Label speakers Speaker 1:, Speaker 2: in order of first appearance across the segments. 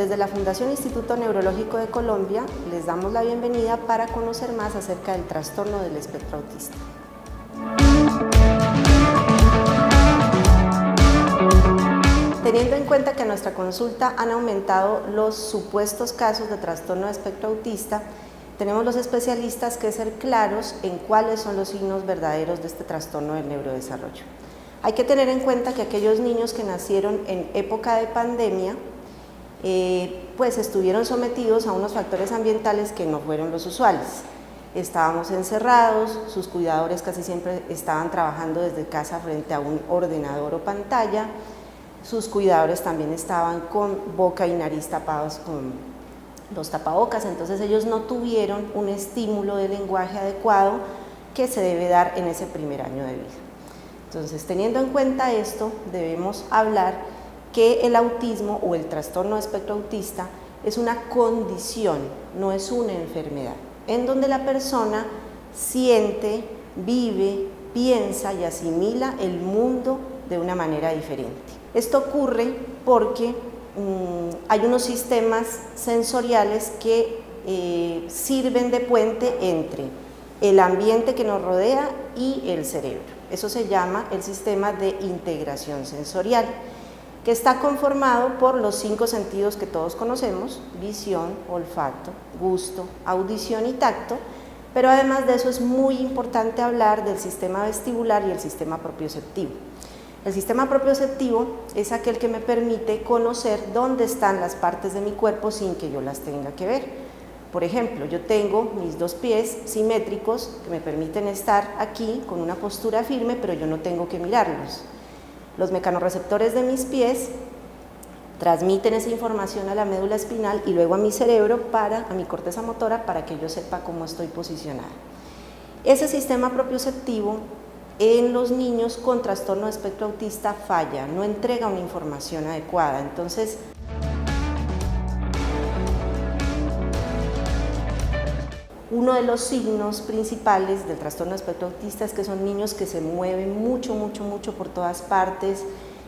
Speaker 1: desde la Fundación Instituto Neurológico de Colombia les damos la bienvenida para conocer más acerca del trastorno del espectro autista. Teniendo en cuenta que en nuestra consulta han aumentado los supuestos casos de trastorno de espectro autista, tenemos los especialistas que ser claros en cuáles son los signos verdaderos de este trastorno del neurodesarrollo. Hay que tener en cuenta que aquellos niños que nacieron en época de pandemia pues estuvieron sometidos a unos factores ambientales que no fueron los usuales. Estábamos encerrados, sus cuidadores casi siempre estaban trabajando desde casa frente a un ordenador o pantalla, sus cuidadores también estaban con boca y nariz tapados con los tapabocas, entonces ellos no tuvieron un estímulo de lenguaje adecuado que se debe dar en ese primer año de vida. Entonces, teniendo en cuenta esto, debemos hablar que el autismo o el trastorno de espectro autista es una condición, no es una enfermedad, en donde la persona siente, vive, piensa y asimila el mundo de una manera diferente. Esto ocurre porque hay unos sistemas sensoriales que sirven de puente entre el ambiente que nos rodea y el cerebro. Eso se llama el sistema de integración sensorial, que está conformado por los 5 sentidos que todos conocemos: visión, olfato, gusto, audición y tacto, pero además de eso es muy importante hablar del sistema vestibular y el sistema propioceptivo. El sistema propioceptivo es aquel que me permite conocer dónde están las partes de mi cuerpo sin que yo las tenga que ver. Por ejemplo, yo tengo mis 2 pies simétricos que me permiten estar aquí con una postura firme, pero yo no tengo que mirarlos. Los mecanorreceptores de mis pies transmiten esa información a la médula espinal y luego a mi cerebro, a mi corteza motora, para que yo sepa cómo estoy posicionada. Ese sistema propioceptivo en los niños con trastorno de espectro autista falla, no entrega una información adecuada. Entonces, uno de los signos principales del trastorno de espectro autista es que son niños que se mueven mucho por todas partes,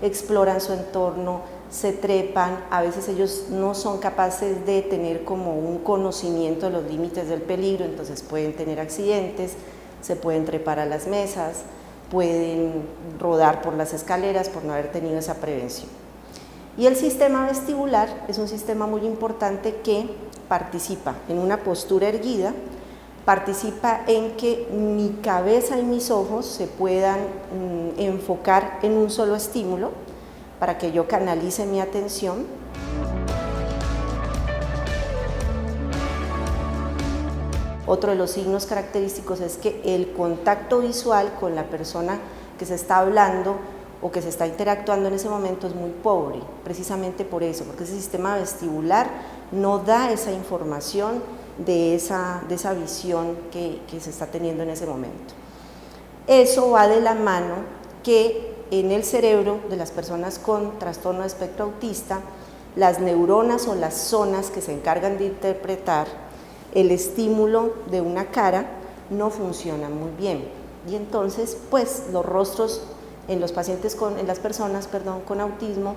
Speaker 1: exploran su entorno, se trepan, a veces ellos no son capaces de tener como un conocimiento de los límites del peligro, entonces pueden tener accidentes, se pueden trepar a las mesas, pueden rodar por las escaleras por no haber tenido esa prevención. Y el sistema vestibular es un sistema muy importante que participa en una postura erguida, participa en que mi cabeza y mis ojos se puedan enfocar en un solo estímulo para que yo canalice mi atención. Otro de los signos característicos es que el contacto visual con la persona que se está hablando o que se está interactuando en ese momento es muy pobre, precisamente por eso, porque ese sistema vestibular no da esa información de esa visión que se está teniendo en ese momento. Eso va de la mano que en el cerebro de las personas con trastorno de espectro autista, las neuronas o las zonas que se encargan de interpretar el estímulo de una cara no funcionan muy bien, y entonces pues los rostros en los pacientes en las personas con autismo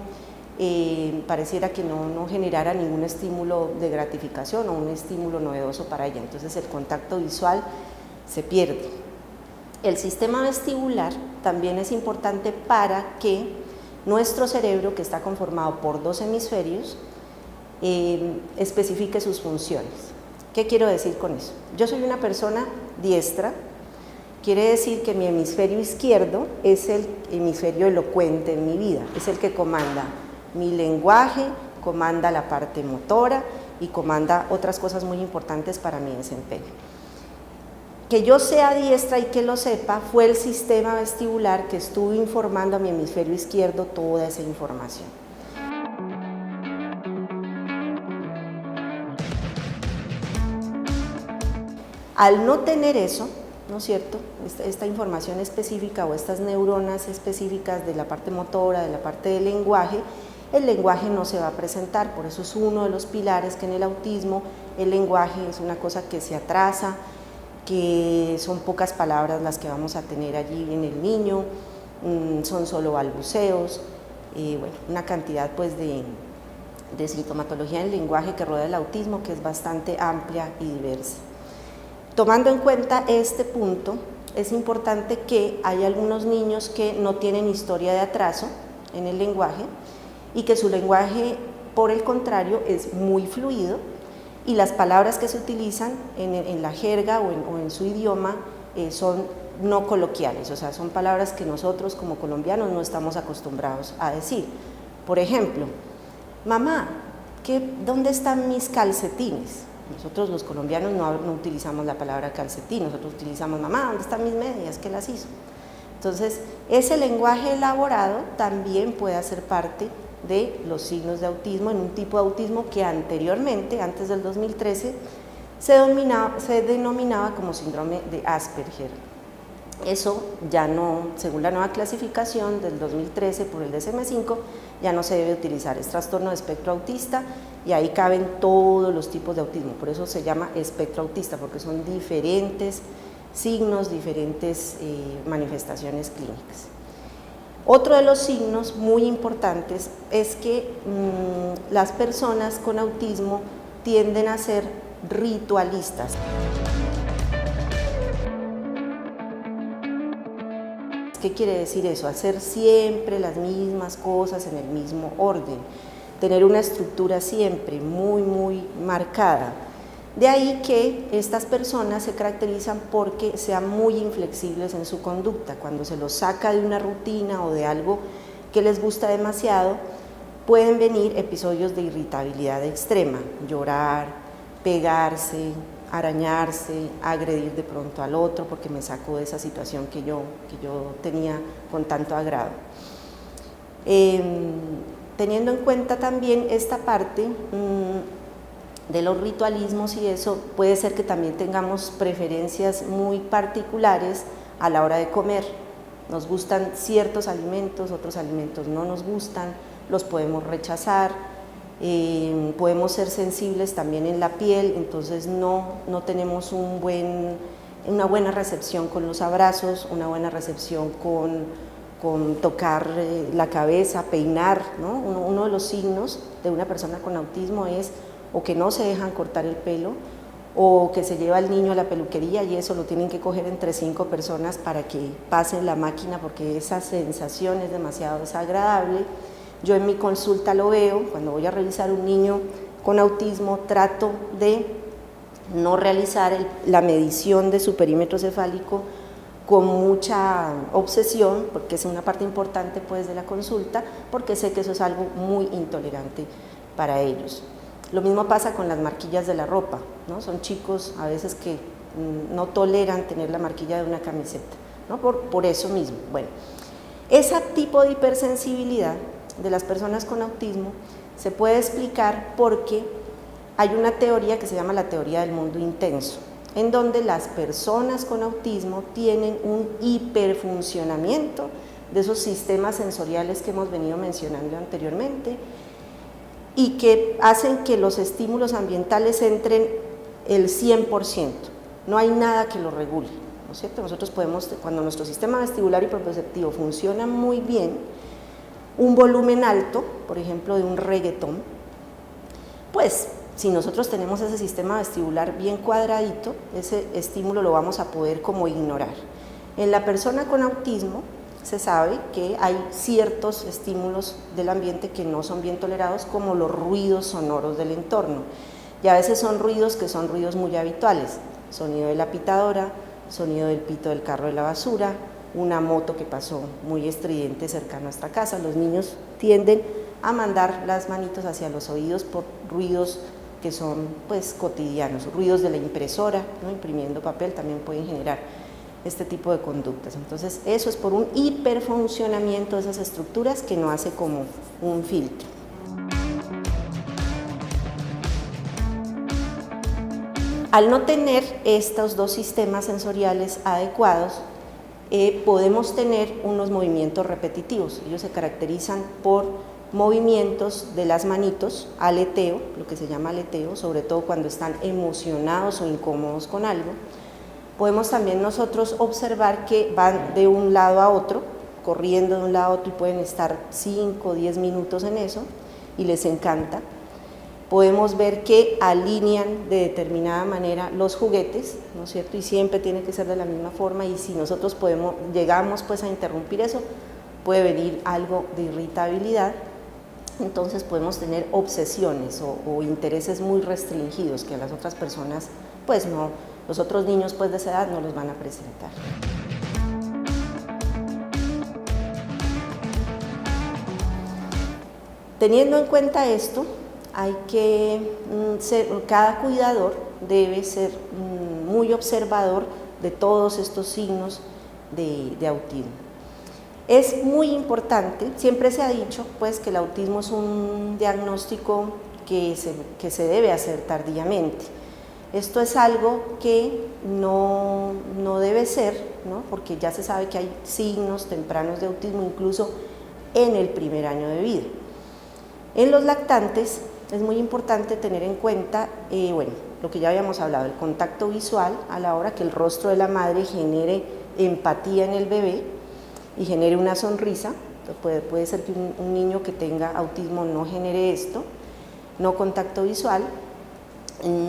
Speaker 1: pareciera que no generara ningún estímulo de gratificación o un estímulo novedoso para ella, entonces el contacto visual se pierde. El sistema vestibular también es importante para que nuestro cerebro, que está conformado por 2 hemisferios, especifique sus funciones. ¿Qué quiero decir con eso? Yo soy una persona diestra, quiere decir que mi hemisferio izquierdo es el hemisferio elocuente en mi vida, es el que comanda mi lenguaje, comanda la parte motora y comanda otras cosas muy importantes para mi desempeño. Que yo sea diestra y que lo sepa fue el sistema vestibular que estuvo informando a mi hemisferio izquierdo toda esa información. Al no tener eso, ¿no es cierto?, esta información específica o estas neuronas específicas de la parte motora, de la parte del lenguaje, el lenguaje no se va a presentar. Por eso es uno de los pilares que en el autismo el lenguaje es una cosa que se atrasa, que son pocas palabras las que vamos a tener allí en el niño, son solo balbuceos, bueno, una cantidad pues de sintomatología del lenguaje que rodea el autismo, que es bastante amplia y diversa. Tomando en cuenta este punto, es importante que hay algunos niños que no tienen historia de atraso en el lenguaje y que su lenguaje, por el contrario, es muy fluido y las palabras que se utilizan en la jerga o en su idioma son no coloquiales, o sea, son palabras que nosotros como colombianos no estamos acostumbrados a decir. Por ejemplo, mamá, ¿dónde están mis calcetines? Nosotros los colombianos no utilizamos la palabra calcetín, nosotros utilizamos mamá, ¿dónde están mis medias? ¿Qué las hizo? Entonces, ese lenguaje elaborado también puede hacer parte de los signos de autismo, en un tipo de autismo que anteriormente, antes del 2013, se denominaba como síndrome de Asperger. Eso ya no, según la nueva clasificación del 2013 por el DSM-5, ya no se debe utilizar, es trastorno de espectro autista y ahí caben todos los tipos de autismo, por eso se llama espectro autista, porque son diferentes signos, diferentes manifestaciones clínicas. Otro de los signos muy importantes es que las personas con autismo tienden a ser ritualistas. ¿Qué quiere decir eso? Hacer siempre las mismas cosas en el mismo orden, tener una estructura siempre muy marcada. De ahí que estas personas se caracterizan porque sean muy inflexibles en su conducta. Cuando se los saca de una rutina o de algo que les gusta demasiado, pueden venir episodios de irritabilidad extrema, llorar, pegarse, arañarse, agredir de pronto al otro porque me sacó de esa situación que yo tenía con tanto agrado. Teniendo en cuenta también esta parte de los ritualismos y eso, puede ser que también tengamos preferencias muy particulares a la hora de comer. Nos gustan ciertos alimentos, otros alimentos no nos gustan, los podemos rechazar. Podemos ser sensibles también en la piel, entonces no tenemos una buena recepción con los abrazos, una buena recepción con tocar la cabeza, peinar, ¿no? Uno de los signos de una persona con autismo es o que no se dejan cortar el pelo o que se lleva al niño a la peluquería y eso lo tienen que coger entre 5 personas para que pase la máquina porque esa sensación es demasiado desagradable. Yo en mi consulta lo veo, cuando voy a revisar un niño con autismo, trato de no realizar la medición de su perímetro cefálico con mucha obsesión, porque es una parte importante pues, de la consulta, porque sé que eso es algo muy intolerante para ellos. Lo mismo pasa con las marquillas de la ropa, ¿no? Son chicos a veces que no toleran tener la marquilla de una camiseta, ¿no? Por eso mismo. Bueno, ese tipo de hipersensibilidad de las personas con autismo se puede explicar porque hay una teoría que se llama la teoría del mundo intenso, en donde las personas con autismo tienen un hiperfuncionamiento de esos sistemas sensoriales que hemos venido mencionando anteriormente y que hacen que los estímulos ambientales entren el 100%, no hay nada que lo regule, ¿no es cierto? Nosotros podemos, cuando nuestro sistema vestibular y propioceptivo funciona muy bien, un volumen alto, por ejemplo de un reggaetón, pues si nosotros tenemos ese sistema vestibular bien cuadradito, ese estímulo lo vamos a poder como ignorar. En la persona con autismo se sabe que hay ciertos estímulos del ambiente que no son bien tolerados, como los ruidos sonoros del entorno, y a veces son ruidos que son ruidos muy habituales, sonido de la pitadora, sonido del pito del carro de la basura, una moto que pasó muy estridente cerca a nuestra casa. Los niños tienden a mandar las manitos hacia los oídos por ruidos que son pues cotidianos, ruidos de la impresora, ¿no? Imprimiendo papel también pueden generar este tipo de conductas. Entonces eso es por un hiperfuncionamiento de esas estructuras que no hace como un filtro. Al no tener estos dos sistemas sensoriales adecuados, podemos tener unos movimientos repetitivos. Ellos se caracterizan por movimientos de las manitos, aleteo, lo que se llama aleteo, sobre todo cuando están emocionados o incómodos con algo. Podemos también nosotros observar que van de un lado a otro, corriendo de un lado a otro y pueden estar 5 o 10 minutos en eso y les encanta. podemos ver que alinean de determinada manera los juguetes, ¿no es cierto? Y siempre tiene que ser de la misma forma, y si nosotros llegamos pues a interrumpir eso, puede venir algo de irritabilidad. Entonces podemos tener obsesiones o intereses muy restringidos que a las otras personas, pues no, los otros niños pues de esa edad no los van a presentar. Teniendo en cuenta esto, hay que cada cuidador debe ser muy observador de todos estos signos de autismo. Es muy importante, siempre se ha dicho pues, que el autismo es un diagnóstico que se debe hacer tardíamente. Esto es algo que no debe ser, ¿no? Porque ya se sabe que hay signos tempranos de autismo incluso en el primer año de vida. En los lactantes es muy importante tener en cuenta, bueno, lo que ya habíamos hablado, el contacto visual a la hora que el rostro de la madre genere empatía en el bebé y genere una sonrisa. Puede ser que un niño que tenga autismo no genere esto, no contacto visual,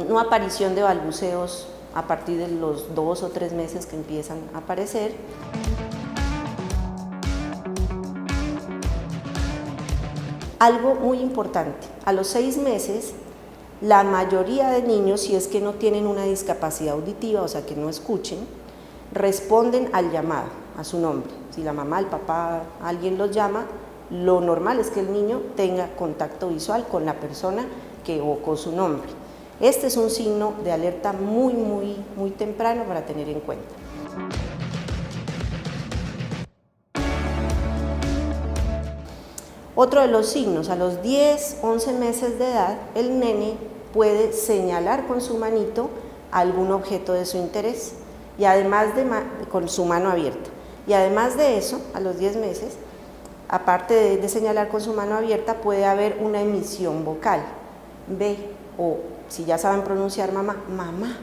Speaker 1: no aparición de balbuceos a partir de los 2 o 3 meses que empiezan a aparecer. Algo muy importante, a los 6 meses, la mayoría de niños, si es que no tienen una discapacidad auditiva, o sea que no escuchen, responden al llamado, a su nombre. Si la mamá, el papá, alguien los llama, lo normal es que el niño tenga contacto visual con la persona que evocó su nombre. Este es un signo de alerta muy temprano para tener en cuenta. Otro de los signos, a los 10, 11 meses de edad, el nene puede señalar con su manito algún objeto de su interés, y además con su mano abierta. Y además de eso, a los 10 meses, aparte de señalar con su mano abierta, puede haber una emisión vocal. Ve, o si ya saben pronunciar mamá, mamá,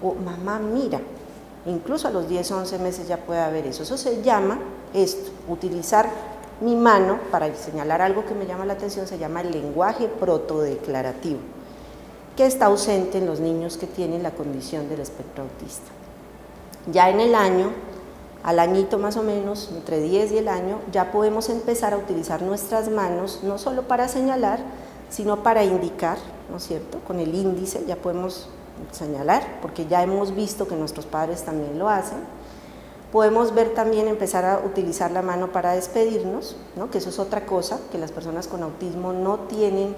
Speaker 1: o mamá mira. Incluso a los 10 o 11 meses ya puede haber eso. Eso se llama esto, utilizar mi mano para señalar algo que me llama la atención, se llama el lenguaje protodeclarativo, que está ausente en los niños que tienen la condición del espectro autista. Ya en el año, al añito más o menos, entre 10 y el año, ya podemos empezar a utilizar nuestras manos, no solo para señalar, sino para indicar, ¿no es cierto? Con el índice ya podemos señalar, porque ya hemos visto que nuestros padres también lo hacen. Podemos ver también empezar a utilizar la mano para despedirnos, ¿no? Que eso es otra cosa, que las personas con autismo no tienen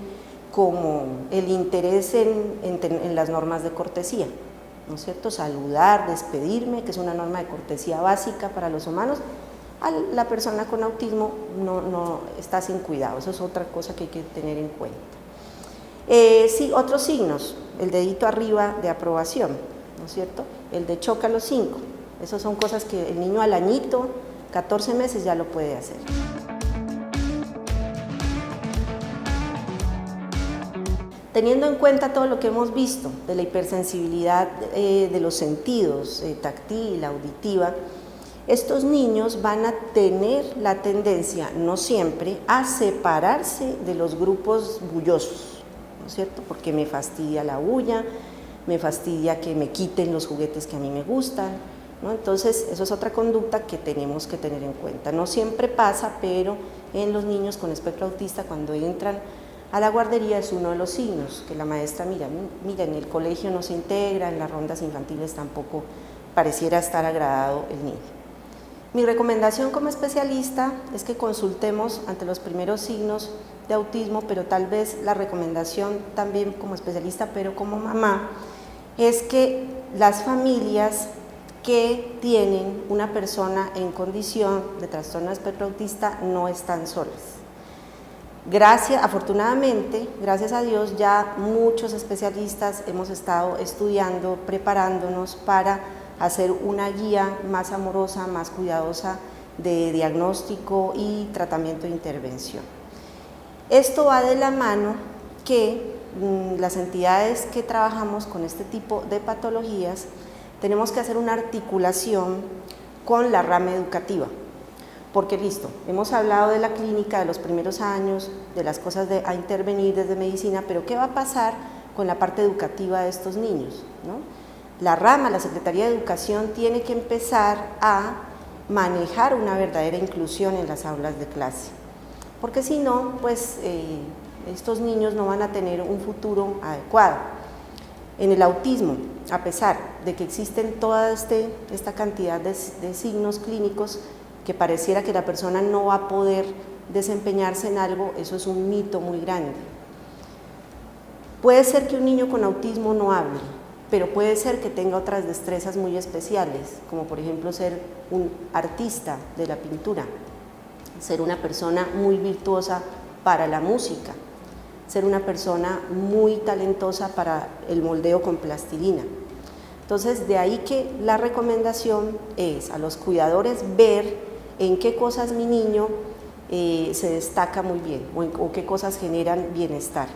Speaker 1: como el interés en las normas de cortesía, ¿no es cierto? Saludar, despedirme, que es una norma de cortesía básica para los humanos, la persona con autismo no está sin cuidado, eso es otra cosa que hay que tener en cuenta. Sí, otros signos, el dedito arriba de aprobación, ¿no es cierto? El de choca los 5. Esas son cosas que el niño al añito, 14 meses ya lo puede hacer. Teniendo en cuenta todo lo que hemos visto de la hipersensibilidad de los sentidos, táctil, auditiva, estos niños van a tener la tendencia, no siempre, a separarse de los grupos bullosos, ¿no es cierto? Porque me fastidia la bulla, me fastidia que me quiten los juguetes que a mí me gustan, ¿no? Entonces, eso es otra conducta que tenemos que tener en cuenta. No siempre pasa, pero en los niños con espectro autista, cuando entran a la guardería, es uno de los signos, que la maestra mira, en el colegio no se integra, en las rondas infantiles tampoco pareciera estar agradado el niño. Mi recomendación como especialista es que consultemos ante los primeros signos de autismo, pero tal vez la recomendación también como especialista, pero como mamá, es que las familias que tienen una persona en condición de trastorno de espectro autista no están solas. Afortunadamente, gracias a Dios, ya muchos especialistas hemos estado estudiando, preparándonos para hacer una guía más amorosa, más cuidadosa de diagnóstico y tratamiento de intervención. Esto va de la mano que las entidades que trabajamos con este tipo de patologías tenemos que hacer una articulación con la rama educativa, Porque listo, hemos hablado de la clínica, de los primeros años, de las cosas a intervenir desde medicina, pero ¿qué va a pasar con la parte educativa de estos niños, ¿no? La rama, la Secretaría de Educación, tiene que empezar a manejar una verdadera inclusión en las aulas de clase, porque si no, pues estos niños no van a tener un futuro adecuado. En el autismo, a pesar de que existen toda esta cantidad de signos clínicos, que pareciera que la persona no va a poder desempeñarse en algo, eso es un mito muy grande. Puede ser que un niño con autismo no hable, pero puede ser que tenga otras destrezas muy especiales, como por ejemplo ser un artista de la pintura, ser una persona muy virtuosa para la música, ser una persona muy talentosa para el moldeo con plastilina. Entonces, de ahí que la recomendación es a los cuidadores ver en qué cosas mi niño se destaca muy bien o qué cosas generan bienestar.